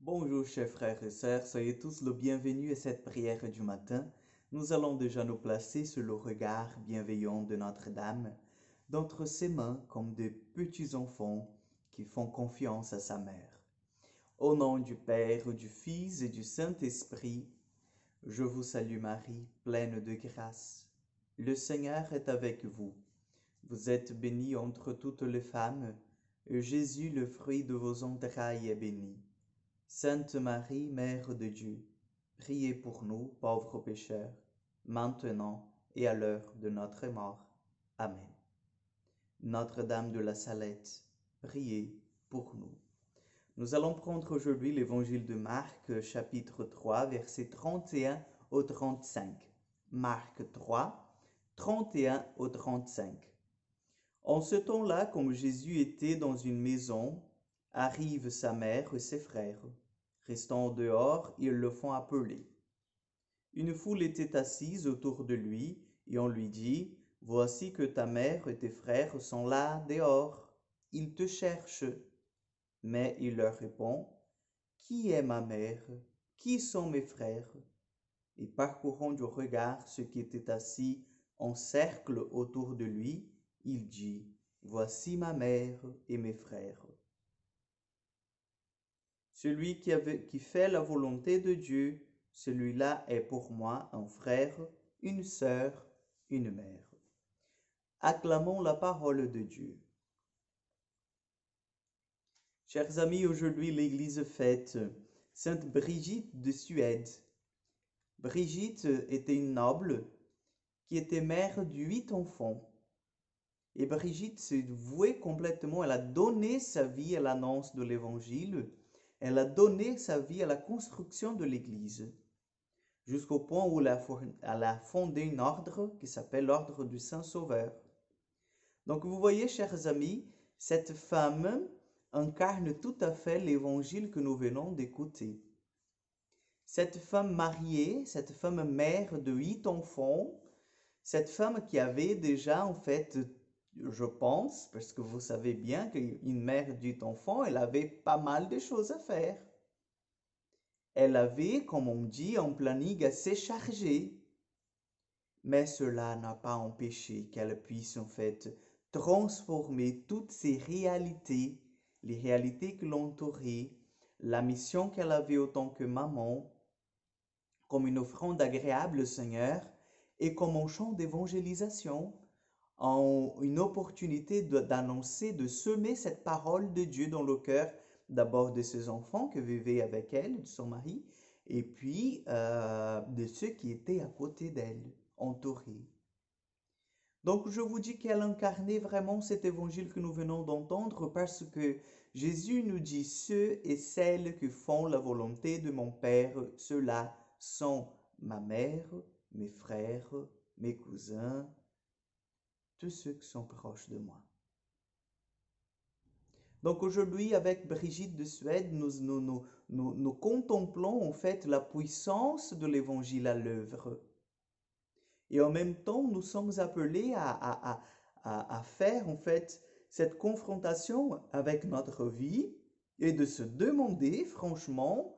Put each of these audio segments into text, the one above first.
Bonjour chers frères et sœurs, soyez tous le bienvenus à cette prière du matin. Nous allons déjà nous placer sous le regard bienveillant de Notre-Dame, d'entre ses mains comme de petits enfants qui font confiance à sa mère. Au nom du Père, du Fils et du Saint-Esprit, je vous salue Marie, pleine de grâce. Le Seigneur est avec vous. Vous êtes bénie entre toutes les femmes, et Jésus, le fruit de vos entrailles, est béni. Sainte Marie, Mère de Dieu, priez pour nous, pauvres pécheurs, maintenant et à l'heure de notre mort. Amen. Notre-Dame de la Salette, priez pour nous. Nous allons prendre aujourd'hui l'évangile de Marc, chapitre 3, versets 31 au 35. Marc 3, 31 au 35. En ce temps-là, comme Jésus était dans une maison, arrivent sa mère et ses frères. Restant dehors, ils le font appeler. Une foule était assise autour de lui, et on lui dit, « Voici que ta mère et tes frères sont là dehors. Ils te cherchent. » Mais il leur répond, « Qui est ma mère? Qui sont mes frères? » Et parcourant du regard ceux qui étaient assis en cercle autour de lui, il dit, « Voici ma mère et mes frères. » Celui qui fait la volonté de Dieu, celui-là est pour moi un frère, une sœur, une mère. Acclamons la parole de Dieu. Chers amis, aujourd'hui l'Église fête Sainte Brigitte de Suède. Brigitte était une noble qui était mère de 8 enfants. Et Brigitte s'est vouée complètement, elle a donné sa vie à l'annonce de l'Évangile, elle a donné sa vie à la construction de l'Église, jusqu'au point où elle a fondé un ordre qui s'appelle l'ordre du Saint-Sauveur. Donc vous voyez, chers amis, cette femme incarne tout à fait l'Évangile que nous venons d'écouter. Cette femme mariée, cette femme mère de 8 enfants, cette femme qui avait déjà en fait, je pense, parce que vous savez bien qu'une mère d'8 enfants, elle avait pas mal de choses à faire. Elle avait, comme on dit, un planning assez chargé. Mais cela n'a pas empêché qu'elle puisse en fait transformer toutes ces réalités, les réalités qui l'entouraient, la mission qu'elle avait autant que maman, comme une offrande agréable au Seigneur et comme un champ d'évangélisation, en une opportunité d'annoncer, de semer cette parole de Dieu dans le cœur d'abord de ses enfants qui vivaient avec elle, de son mari, et puis de ceux qui étaient à côté d'elle, entourés. Donc je vous dis qu'elle incarnait vraiment cet évangile que nous venons d'entendre parce que Jésus nous dit, ceux et celles qui font la volonté de mon Père, ceux-là sont ma mère, mes frères, mes cousins, tous ceux qui sont proches de moi. Donc aujourd'hui, avec Brigitte de Suède, nous contemplons en fait la puissance de l'évangile à l'œuvre. Et en même temps, nous sommes appelés à faire en fait cette confrontation avec notre vie et de se demander franchement,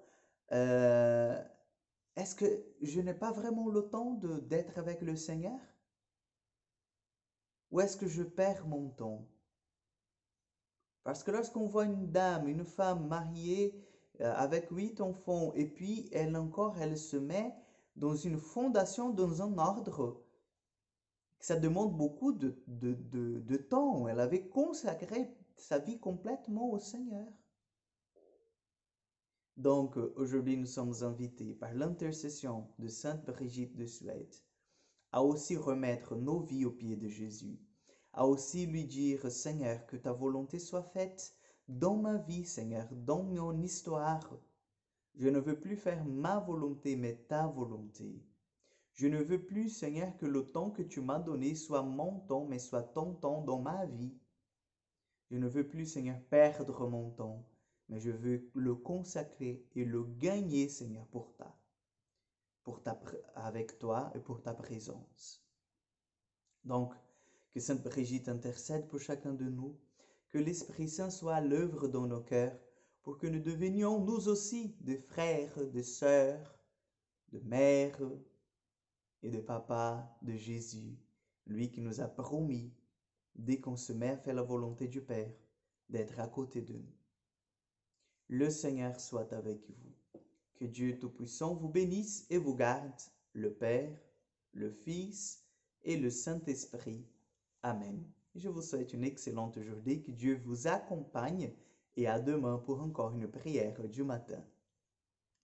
est-ce que je n'ai pas vraiment le temps d'être avec le Seigneur? Ou est-ce que je perds mon temps? Parce que lorsqu'on voit une dame, une femme mariée avec 8 enfants, et puis elle se met dans une fondation, dans un ordre, ça demande beaucoup de temps. Elle avait consacré sa vie complètement au Seigneur. Donc aujourd'hui, nous sommes invités par l'intercession de Sainte Brigitte de Suède à aussi remettre nos vies aux pieds de Jésus, à aussi lui dire, Seigneur, que ta volonté soit faite dans ma vie, Seigneur, dans mon histoire. Je ne veux plus faire ma volonté, mais ta volonté. Je ne veux plus, Seigneur, que le temps que tu m'as donné soit mon temps, mais soit ton temps dans ma vie. Je ne veux plus, Seigneur, perdre mon temps, mais je veux le consacrer et le gagner, Seigneur, avec toi et pour ta présence. Donc, que Sainte Brigitte intercède pour chacun de nous, que l'Esprit Saint soit à l'œuvre dans nos cœurs, pour que nous devenions nous aussi des frères, des sœurs, de mères et de papas de Jésus, lui qui nous a promis, dès qu'on se met à faire la volonté du Père, d'être à côté de nous. Le Seigneur soit avec vous. Que Dieu Tout-Puissant vous bénisse et vous garde, le Père, le Fils et le Saint-Esprit. Amen. Je vous souhaite une excellente journée, que Dieu vous accompagne et à demain pour encore une prière du matin.